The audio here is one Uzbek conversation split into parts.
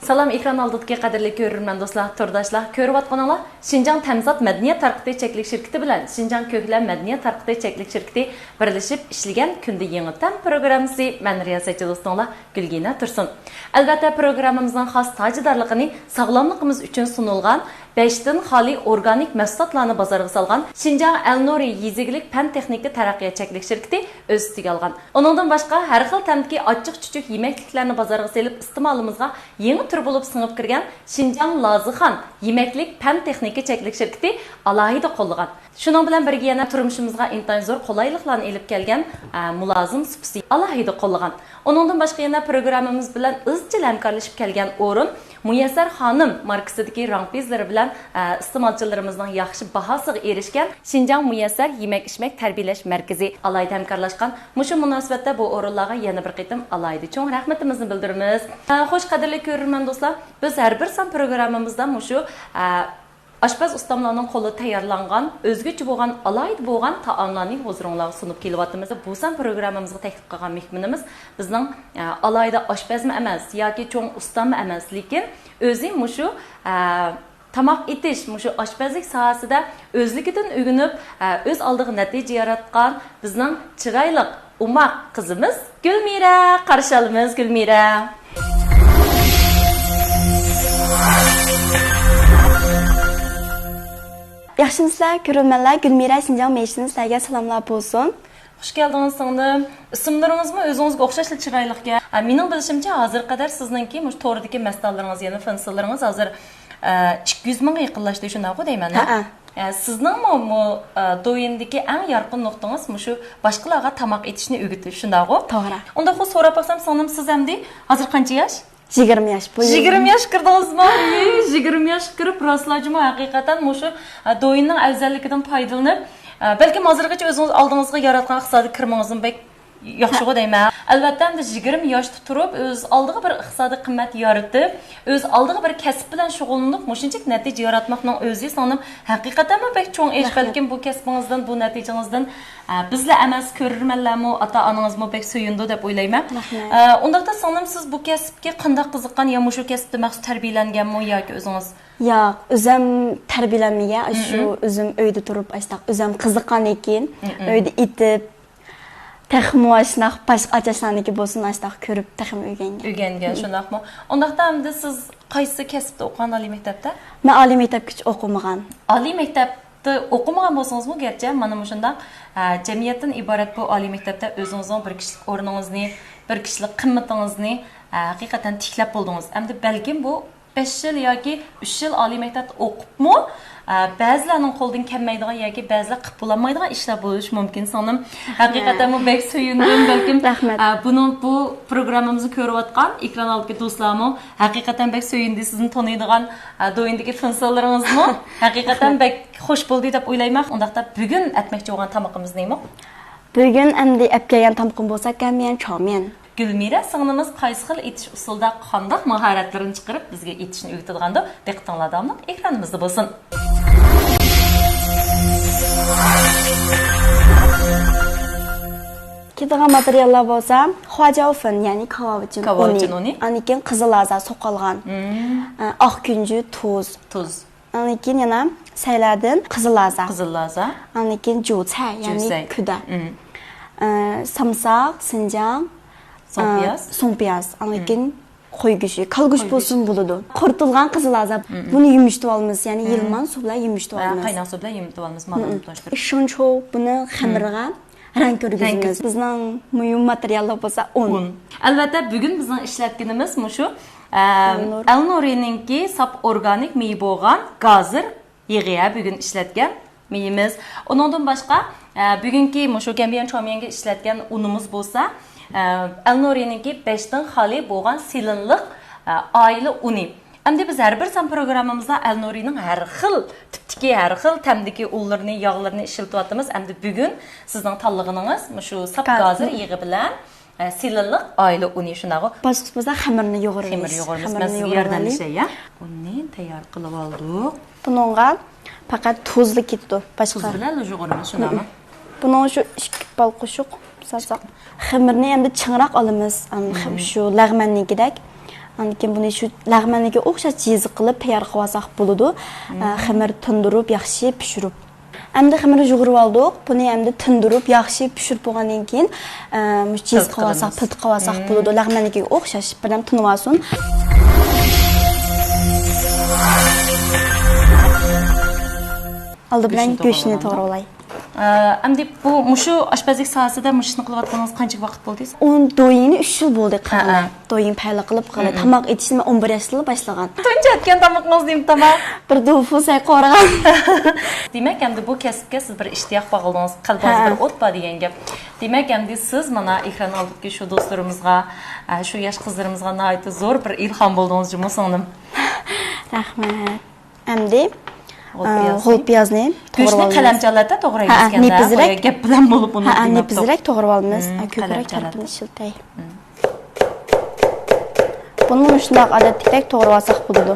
Salam ekran aldidagi qadrli ko'rurman do'stlar, turdoshlar. Ko'rib atqaninglar Şinjan Təmizat Madaniyat Tarqatı Cheklik şirkati bilan Şinjan Ko'klam Madaniyat Tarqatı Cheklik şirkati birlashib ishlagan kunda yangi tam programmasi men riyosatchi do'stinglar Gulgina Tursun. Albatta programmamizning xos tajidorligini sog'lomligimiz uchun sunilgan 5 dan xoli organik mahsulotlarni bozorga solgan Şinjan Elnuri yezigilik fan texnika taraqqiyot cheklik şirkati o'z ustiga olgan. Uningdan boshqa har xil tamdagi ochiq-chuchuq yemekliklarni bozorga selib iste'molimizga yangi tur bo'lib singib kirgan Şinjan Lazixan yemeklik fan texnika cheklik şirkati alohida qo'llagan. Shuning bilan birga yana turmushimizga intayin zo'r qulayliklarni elib kelgan mulozim supsi alohida qo'llagan. Uningdan boshqa yana programmamiz bilan izchil hamkorlashib kelgan o'rin Muyassar Xonim markasidagi rang bezlari bilan iste'molchilarimizning yaxshi bahosiga erishgan Şinjan Muyassar yemek-ichmak tarbiyalash markazi alohida hamkorlashgan. Mushu munosabatda bu o'rinlarga yana bir qitim alohida cho'ng rahmatimizni bildiramiz. Xo'sh qadrli ko'rurman do'stlar, biz har bir son programmamizda mushu Aşpaz ustamlarning qo'li tayyorlangan, o'zgacha bo'lgan, alohida bo'lgan taomlarni huzuringizga sunib kelyapmiz. Bu san programmamizga taklif qilgan mehmonimiz bizning alohida oshpazmi emas yoki cho'ng ustami emas, lekin o'zi mushu tamoq etish, mushu oshpazlik sohasida o'zligidan o'rganib, o'z oldiga natija yaratgan bizning chiroyli umoq qizimiz Gulmira. Qarshi olamiz Gulmira. Yaxşınızlar, görünmenler, Gülmira Şinjan Meşinin sizlerge salamlar olsun. Hoş geldiniz singlim. İsimlaringizni o'zingizga o'xshashli chiroyliga. Mening bilishimcha hozir qadar sizningki mush to'g'ridagi masalaringiz, ya'ni fansillaringiz hozir 200 mingga yaqinlashdi shunday deyman. Sizning mu do'yindagi eng yorqin nuqtangiz shu boshqalarga tamoq etishni o'rgatish shunday-ku? To'g'ri. Unda xo so'rab baksam, singlim siz hamdi hozir qancha yosh? 20 yaş boyu. 20 yaş kirdingizmi? 20 yaş kirib rostlajimi haqiqatan mushu do'yinning afzalligidan foydalanib, balki hozirgacha o'zingiz oldingizga yaratgan iqtisodiy kirmangizni bek yaxshi deyman. Albatta, 20 yoshda turib, o'z oldiga bir iqtisodiy qimmat yaratib, o'z oldiga bir kasb bilan shug'ullanib, mushunchalik natija yaratmoqning o'zi so'nim haqiqatanmi bek cho'ng ish, balki bu kasbingizdan, bu natijangizdan bizlar emas ko'rurmanlarmi, ota-onangizmi bek suyundi deb o'ylayman. Undaqda so'nim siz bu kasbga qanday qiziqqan, yo mushu kasbda maxsus tarbiyalanganmi yoki o'zingiz? Yo'q, o'zim tarbiyalanmagan, shu o'zim uyda turib, o'zim qiziqqan ekan, uyda etib texmuashnaq boshqacha saniki bo'lsin ashta ko'rib texm o'rgangan shundaqmi? Undaqda endi siz qaysi kasbda o'qigan oliy maktabda? Men oliy maktabgacha o'qimagan. Oliy maktabda o'qimagan bo'lsangiz-mu, garchi mana shundaq jamiyatdan iborat bu oliy maktabda o'zingizning bir kishilik o'rningizni, bir kishilik qimmatingizni haqiqatan tiklab bo'ldingiz. Endi balkim bu 5 yil yoki 3 yil oliy maktabda o'qibmi, ba'zilarning qo'ldan kelmaydigan yoki ba'zilar qilib bo'lmaydigan ishlar bo'lishi mumkin. So'nim haqiqatan bu bek suyundim, balkim bu programmamizni ko'rayotgan ekran oldidagi do'stlarmi haqiqatan bek suyundi, sizni taniydigan do'yindagi fansillaringizmi haqiqatan bek xush bo'ldi deb o'ylayman. Undaqda bugun atmoqchi bo'lgan tamoqimiz nima? Bugun endi olib kelgan tamoqim bo'lsa kamyan chomen. Gulmira singlimiz qaysi xil etish usulida qanday mahoratlarini chiqarib bizga etishni o'rgatganda diqqatingizda ekranimizda bo'lsin. Kedigan materiallar bo'lsa, hojavfin, ya'ni kavovichin uni. Anikin qizil aza so'qilgan. Oq kunju tuz. Anikin yana sayladin qizil aza. Anikin jucay, ya'ni kuda. Samsaq, sinjang, so'ngpiyaz, anikin qo'ygushi, qalgush bo'lsin bo'ladi. Quritilgan qizil azab. Buni yumishtirib olamiz, ya'ni yilman suv bilan yumishtirib olamiz. Qaynoq suv bilan yumishtirib olamiz, ma'lum to'shtirib. Shuncha buni xamirga rang ko'rgizamiz. Bizning muhim materiallar bo'lsa un. Albatta, bugun bizning ishlatganimiz mushu Elnurininki sap organik meyi bo'lgan gazir yig'iya bugun ishlatgan meyimiz. Undan boshqa bugungi mushu gambiyan cho'myanga ishlatgan unimiz bo'lsa, Elnurininki 5 dan xoli bo'lgan silinliq oila uni. Endi biz har bir son programmamizda Elnurining har xil tipdagi, har xil tamdagi unlarni, yog'larni ishlatyapmiz. Endi bugun sizning tanlig'ingiz shu sap gazir yig'i bilan silinliq oila uni shunday. Boshqa bo'lsa xamirni yo'g'iramiz. Biz yordamlashay, ya. Unni tayyor qilib oldik. Buningga faqat tuzli ketdi. Boshqa bilan yo'g'iramiz shundaymi? Buning shu 2 bal qo'shiq salsaq. Xamirni endi chingroq olamiz. Shu lag'mannigidek Andikin buni shu lag'maniga o'xshash jiz qilib tayyor qilib olsak bo'ladi. Xamir tindirib, yaxshi pishirib. Endi xamirni yug'urib oldik. Buni endi tindirib, yaxshi pishirib bo'lgandan keyin jiz qilib olsak, pilt qilib olsak bo'ladi. Lag'maniga o'xshash bilan tinib olsin. Aldı bilan go'shtni to'g'rilay. Endi bu mushu oshpazlik sohasida mushni qilayotganingiz qancha vaqt bo'ldi? O'n do'yini 3 yil bo'ldi qilgan. Do'yin payla qilib qilgan. Tamoq etishni 11 yoshda boshlagan. Tunji aytgan tomoqingiz deymi tamoq? Bir do'fusay qo'rgan. Demak, endi bu kasbga siz bir ishtiyoq bog'ladingiz, qalbingiz bir o't bor degan gap. Demak, endi siz mana ekran oldidagi shu do'stlarimizga, shu yosh qizlarimizga nihoyatda zo'r bir ilhom bo'ldingiz, Jumusinglim. Rahmat. Endi g'olpiyozni go'shtni qalamchalarda to'g'raymiz-kanda, gap bilan bo'lib uni demabdi. Nepizrak to'g'rab olamiz. Ko'krak tarafini shiltay. Buni shundoq odatdek to'g'rab olsak bo'ladi.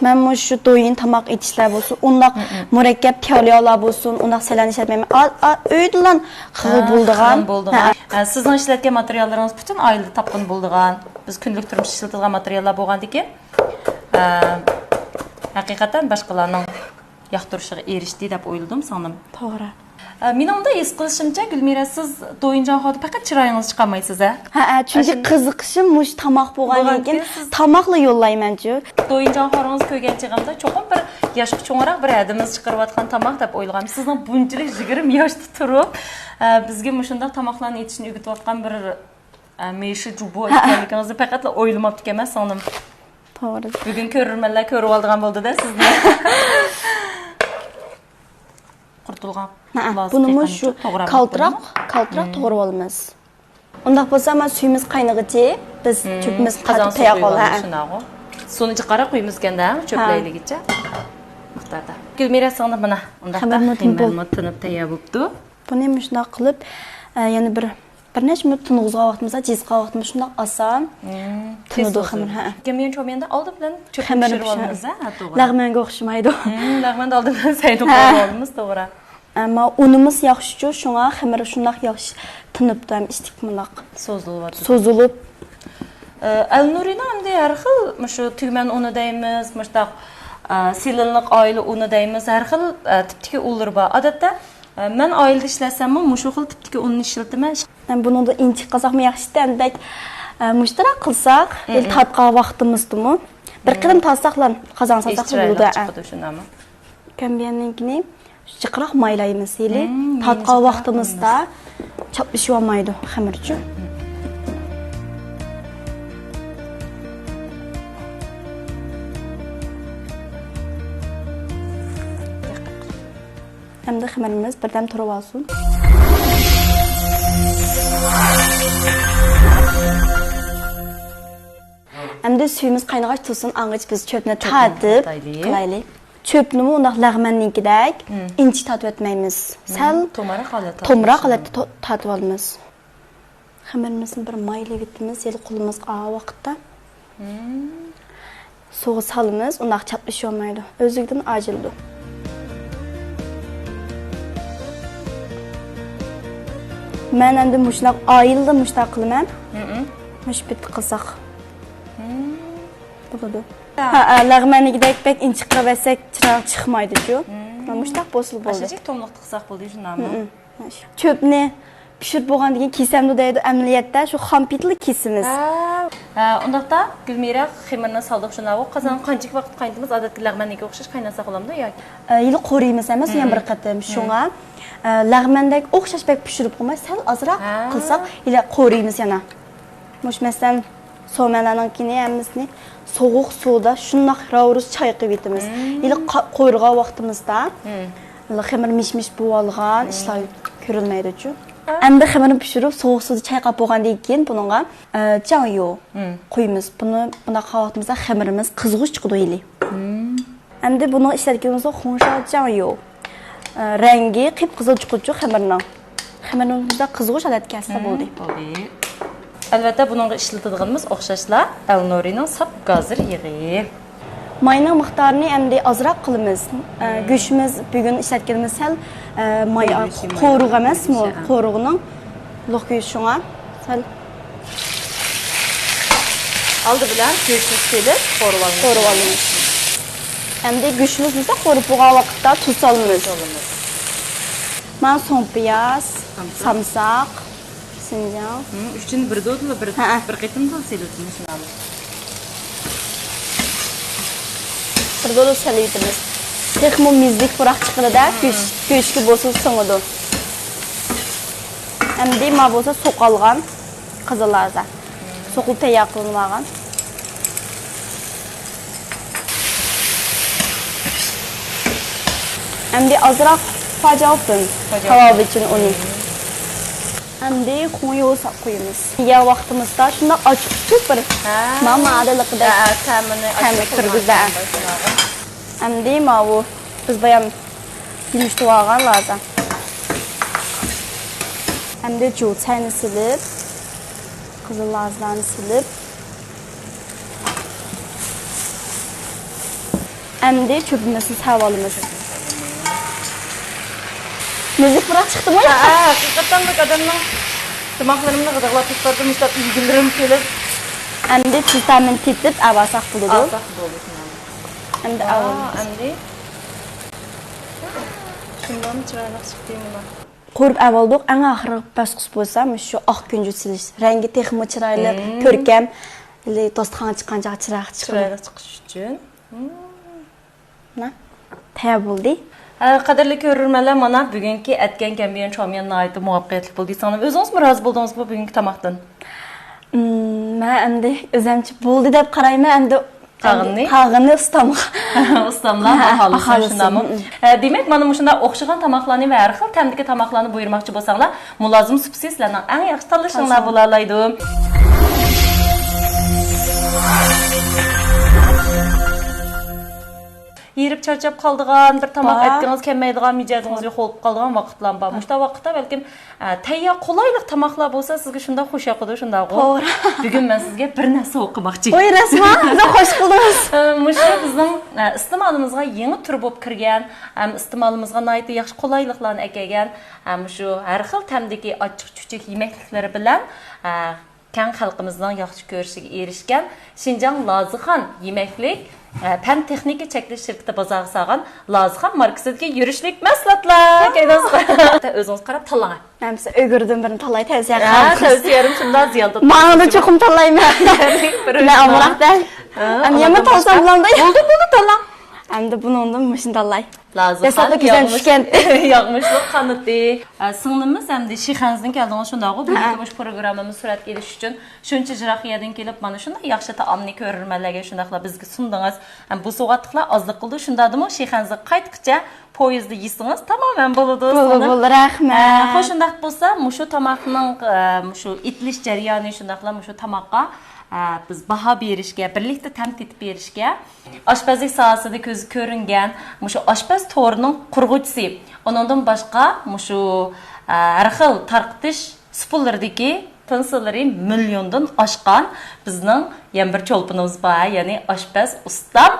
Men shu do'yin tamoq etishlar bo'lsin, undoq murakkab tayyorlar bo'lsin, undoq salan ishlatmayman. Uydilan xil bo'ldigan. Sizning ishlatgan materiallaringiz butun oila topqin bo'ldigan. Biz kunlik turmush ishlatilgan materiallar bo'lgandan-keyin haqiqatan boshqalarning yoqtirishiga erishdi deb o'yladim singlim. To'g'ri. Men unda his qilishimcha, Gulmira, siz do'yinjon holda faqat chiroyingiz chiqolmaysiz-a? Chunki qiziqishim mush tamoq bo'lgandan keyin tamoqla yo'llayman-ku. Do'yinjon xoringiz ko'rgan chig'imda cho'qim bir yoshga cho'ngroq bir adimiz chiqarayotgan tamoq deb o'ylaganman. Sizning bunchalik 20 yoshda turib, bizga mushundoq tamoqlarni yetishni o'rgatayotgan bir meshi jubo ekanligingizni faqatla o'ylamabdi emas, singlim. To'g'ri. Bugun ko'rurmanlar ko'rib oldigan bo'ldi-da sizni. Qurtulgan. Buni shu kaltiroq to'g'rab olamiz. Undaq bo'lsa, men suyimiz qaynag'icha biz cho'pimiz qatib tayyor qolamiz. Suvni chiqara qo'ymizganda cho'playligicha miqdorda. Gulmira singlim mana undaqda xamirni tinib tayyor bo'libdi. Buni shundoq qilib, yana bir necha minut tinig'izga vaqtimizda, jizga vaqtimizda shundoq oson tinadi xamir. Men cho'menda oldi bilan cho'pni pishirib olamiz, to'g'ri. Lag'manga o'xshamaydi. Lag'manda oldi bilan saydib qo'yamiz, to'g'ri. Ammo unimiz yaxshi-ku, shunga xamir shundoq yaxshi tinibdi, ham istikmaloq so'zilib. Al-Nurina endi har xil shu tugman uni deymiz, mushtaq silinliq oila uni deymiz, har xil tipdagi unlar bor. Odatda men oilada ishlasam, shu xil tipdagi unni ishlataman. Buni da inchi qilsaqmi yaxshi-da, endi mushtarak qilsak, tatqa vaqtimizdimi? Bir qadam tatsaqlar, qozon salsaq bo'ladi. Kambiyandan keyin chiqroq maylaymiz, yili tatqa vaqtimizda chaplashib olmaydi xamirchi. Hamda xamirimiz birdan turib olsin. Hamda suyimiz qaynagach tursin, ang'ich biz cho'pni tatib qilaylik. Çöpnü undaq lag'manninkidek inchi tatib etmaymiz. Sal tomroq holatda tatib olamiz. Xamirimizni bir mayli bitimiz, yeli qo'limizga olgan vaqtda suvga solamiz, undaq chaplashib olmaydi. O'zidan ajildi. Men endi mushnaq oyilda mushtaq qilaman. Mush bitti qilsaq. Bo'ladi. Lag'mannikidek bek inchi qilib etsak, chiroq chiqmaydi-ku. Mana mushtaq bosil bo'ldi. Ashajik tomliq qilsaq bo'ldi shundami? Cho'pni pishirib bo'lgandan keyin kesamdi deydi, amaliyotda shu xampitli kesimiz. Undaqda Gulmira xamirni soldik shunday. Qozon qancha vaqt qaynatamiz? Odatda lag'manniga o'xshash qaynasa qo'lamda yoki? Yili qoriymiz emas, yana bir qatim shunga lag'mandek o'xshash bek pishirib qo'ymay, sal ozroq qilsak, yili qoriymiz yana. Mush masalan so'malarning hammasini sovuq suvda shundoq ravuruz chayqib yetamiz. Yili qo'yirgan vaqtimizda xamir mish-mish bo'lib olgan ishlar ko'rilmaydi-ku. Endi xamirni pishirib, sovuq suvda chayqab bo'lgandan keyin bunga jangyo qo'yamiz. Buni bunaqa vaqtimizda xamirimiz qizg'ish chiqadi yili. Endi buni ishlatganimizda xo'nsha jangyo. Rangi qip-qizil chiquvchi xamirning. Xamirimizni qizg'ish holatga kelsa bo'ldi. Albatta buningga ishlatadiganimiz o'xshashlar Al-Nurining sap gazir yig'i. Mayning miqdorini endi ozroq qilamiz. Go'shtimiz bugun ishlatganimiz sal may qo'ruq emasmi? Qo'ruqning lo'qi shunga sal Aldı bilen göçünü silip koruvalımız. Koruvalımız. Hem de güçlümüz ise korup buğa vakitte tuz salımız. Ben son piyaz, samsak, sincan. Üçün bir dodulu bir qetim da silutmuş namı. Bir dolu salıyordunuz. Tekmo mizlik bırak çıkını da göçkü bosu soğudu. Hem de ma bolsa soqalgan qızılaza. Soqul tayyor qilinmagan. Hem de azroq fajovdin kebab için onu. Hem de qo'yib qo'yamiz. Yegan vaqtimizda shunda ochiq super mama adaliqida ta'mini kirgizadi. Hem de ma bu biz bayam yumuştuq olgan lazım. Hem de çayını silip, kızıl lazlarını silip, hem de çöpümüzü havalımız. Müzik bırak çıktı mı? Hakikaten de kadınla tırmaklarımla gıdıkla tutladım işte ilgilerim gelip. Hem de tüzdemin titip avasak buludu. Avasak buludu. Hem de avalımız. Hem de şundan çırayla çıktım buna. Ko'rib avvaldoq eng oxirgi bosqich bo'lsa, shu oq kunjut silish. Rangi texmi chiroyli, ko'rkam, dostixona chiqqancha chiroq chiroyli chiqish uchun. Tayyor bo'ldi. Qadrli ko'rurmanlar, mana bugungi atgan kambiyon chomyan nihoyatda muvaffaqiyatli bo'ldi. Siz o'zingiz rozi bo'ldingizmi bugungi tomoqdan? Men endi o'zimcha bo'ldi deb qarayman, endi Tağını ustamla. Ustamla bahalısın şundamı. Demek, mana şunda o'xshagan tamoqlarni va har xil tamdagi tamoqlarni buyurmoqchi bo'lsanglar, mulozim supsi sizlarning eng yaxshi tanlashinglar bo'lalaydi. Yerib charchab qoldigan, bir tamoq etdingiz kelmaydigan, mijozingizga yo'q bo'lib qolgan vaqtlar bor. Mushta vaqtda balkim tayyor qulaylik tamoqlar bo'lsa, sizga shunda xush yoqadi, shunda qo'y. Bugun men sizga bir narsa o'qimoqchi. Voy, rasman, siz xush qildingiz. Mushta bizning iste'molimizga yangi tur bo'lib kirgan, iste'molimizga nihoyatda yaxshi qulayliklarni ekelgan, shu har xil tamdagi ochiq-chuchuq yemekliklari bilan keng xalqimizning yaxshi ko'rishiga erishgan Şinjan Lazixan yemeklik Pen texnika cheklash shirkati bozorga solgan Lazixan markasidagi yurishlik mahsulotlar. O'zingiz qarab tanlang. Men siz o'girdim birini tanlay tavsiya qilamiz. Tavsiyarim shunday ziyada. Ma'noda cho'qim tanlayman. Men amroqdan. Nima tanlasam bo'ladi? Bo'ldi tanlang. Endi buni ondan mashina tanlay. Lazixan yog'mishlik qanoti. Singlimiz hamda Shixanizdan keldingiz shunday bugungi programmamiz suratga elish uchun shuncha jiroqiyadan kelib mana shunday yaxshi taomni ko'rurmanlarga shundaqla bizga sundingiz. Bu so'g'atliqlar ozliq qildi. Shundadimi Shixanizga qaytqicha poyezdda yesingiz tamoman bo'ladi. Bo'ldi, rahmat. Xo'sh, shundaq bo'lsa, shu tomoqning shu itlish jarayoni shundaqla shu tomoqqa biz baho berishga, birlikda tanqid berishga, oshpazlik sohasida ko'zi ko'ringan, shu oshpaz to'rining qurg'uvchisi, undan boshqa shu har xil tarqitish usullaridagi tinsilari milliondan oshgan bizning yana bir cho'lpinimiz bor, ya'ni oshpaz ustam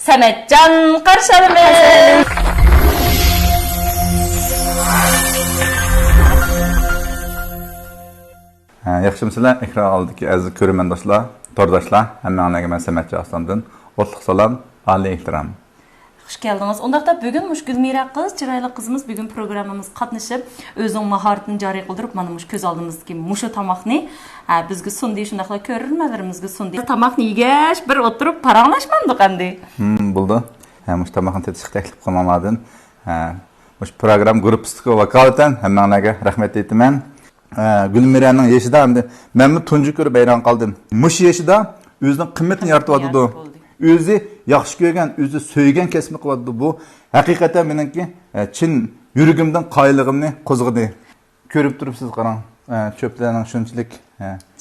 Sametjon qarshalimiz. Yaxshimsizlar, ekran oldidagi aziz ko'rmandoshlar, tordoshlar, hammanglarga men Sametjon Aslandan o'tliq salom, oliy ehtirom. Xush keldingiz. Undaqda bugun Gulmira qiz, chiroyli qizimiz bugun programmamiz qatnashib, o'zining mahoratini joriy qildirib, mana ko'z oldimizdagi mushu tomoqni bizga sundi, shundaqla ko'rurmanlarimizga sundi. Tomoqni yegash, bir o'tirib paranglashmandik endi. Bo'ldi. Mush tomoqni tetishga taklif qilmamadin. Mush program gruppasiga vakolatan hammanglarga rahmat aytaman. Gulmiraning yeshida hamda men tunji ko'rib hayron qoldim. Mush yeshida o'zining qimmatini yaratib o'zi yaxshi ko'rgan, o'zi so'ygan kasbni qiladi. Bu haqiqatan meniki chin yuragimdan qoyilligimni qo'zg'adi. Ko'rib turibsiz, qarang. Cho'plarning shunchalik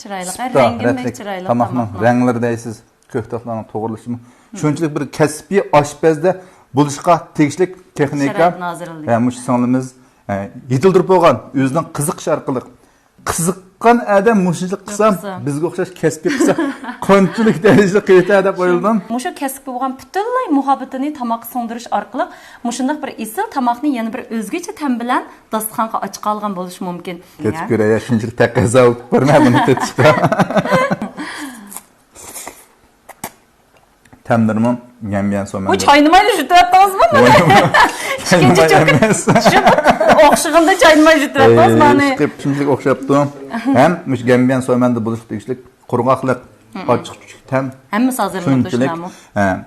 chiroyli, rangimdek chiroyli. Tomoqning ranglari deysiz, ko'ktoqlarning to'g'rilishimi. Shunchalik bir kasbiy oshpazda bo'lishga tegishli texnika. Mush sonimiz yetildirib bo'lgan o'zining qiziqish orqali qiziqqan adam mushunchalik qilsam bizga o'xshash kasbga qilsa qanchalik darajada qiyta deb o'yladim. Mushu kasbga bo'lgan butunlay muhabbatini tomoqqa singdirish orqali mushunday bir isil tomoqni yana bir o'zgacha tam bilan dasturxonga ochib olgan bo'lishi mumkin. Ketib ko'ray, shunchalik taqozo bo'lib ko'rma buni tetishda. Təmdirimi yemyen soğan. Bu çaynamayla jütürettiniz mi? İkinci çok okşığında çaynamayla jütürettiniz mi? Şimdilik okşaptım. Hem yemyen soğan da buluştu işlik kurgaqlıq, açıq küçük təm. Həmmisi hazırlanıb düşünəmi?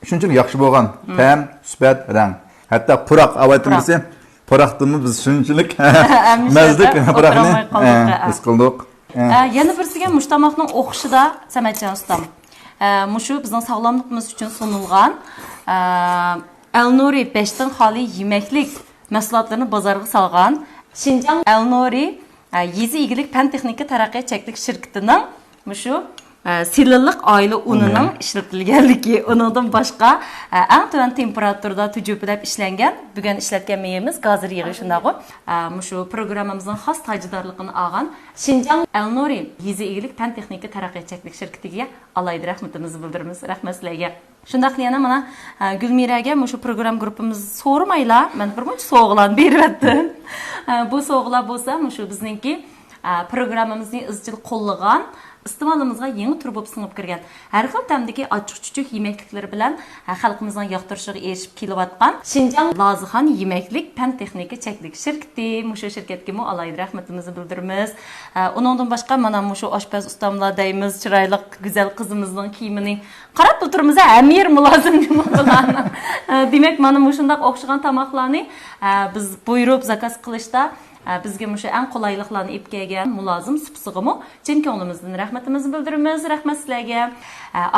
Şunçilik yaxşı bolğan. Təm, sifət, rəng. Hətta puraq avatımızı puraqdımız biz şunçilik məzdik puraqni his qıldıq. Yana birisiga muştamaqning o'qishida Samatjon ustam. Muşu bizning sog'lomligimiz uchun sunilgan Elnuri 5dan xoli yemeklik mahsulotlarini bozorga solgan Şinjan Elnuri Yezi igilik pan texnika taraqqiyot cheklik shirkatining muşu silliq oila unining ishlatilganligi, uningdan boshqa eng tuvan temperaturada tujupilab ishlangan, bugun ishlatgan meyimiz gazir yig'i shundaqo. Mushu programmamizning xos tajdorligini olgan Şinjan Elnuri Yezi igilik pan texnika taraqqiyot cheklik shirkatiga alayda rahmatimizni bildiramiz. Rahmat sizlarga. Shundaqla yana mana Gulmiraga mushu program gruppamiz so'ramaylar, men bir muncha sovg'alarni beryaptim. Bu sovg'alar bo'lsa, mushu bizningki programmamizni izchil qo'llagan iste'molimizga yangi tur bo'lib singib kirgan. Har xil tamdagi ochiq-chuchuq yemekliklar bilan xalqimizning yoqtirishiga erishib kelayotgan Şinjan Lozixon yemeklik pan texnika cheklik shirkati, mushu shirkatga mu alayda rahmatimizni bildiramiz. Uningdan boshqa mana mushu oshpaz ustamlar deymiz, chiroyli go'zal qizimizning kiyimini qarab o'tiramiz, amir mulozim bularni. Demak, mana mushundaq o'xshagan tomoqlarni biz buyurib zakaz qilishda bizga mushu eng qulayliklarni ib kelgan mulozim Supsig'imi chin ko'nglimizdan rahmatimizni bildiramiz. Rahmat sizlarga.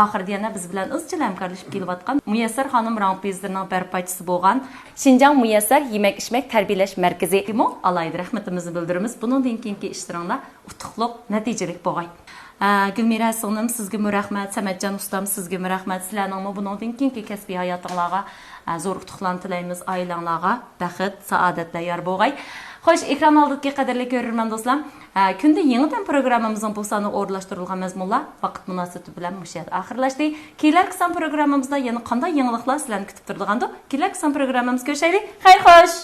Oxirida yana biz bilan izchil hamkorlashib kelayotgan Muyassar xonim rampizlarining barpochisi bo'lgan Şinjan Muyassar yemek-ichmak tarbiyalash markaziga alayda rahmatimizni bildiramiz. Buningdan keyingi ishlaringlar utuqliq, natijalik bo'lg'ay. Gulmira singlim sizga rahmat, Samatjon ustam sizga rahmat. Sizlarning buningdan keyingi kasbiy hayotingizga zo'r utuqlarni tilaymiz, oilangizga baxt, saodatlar yor bo'lg'ay. Xo'sh, ekran oldidagi qadrli ko'rurman do'stlar, kunda yangidan programmamizning bu soni o'rlashtirilgan mazmunlar vaqt munosabati bilan mushayat oxirlashdi. Kelar qism programmamizda yana qanday yangiliklar sizlarni kutib turadigandir? Kelar qism programmamiz ko'rishaylik. Xayr xo'sh.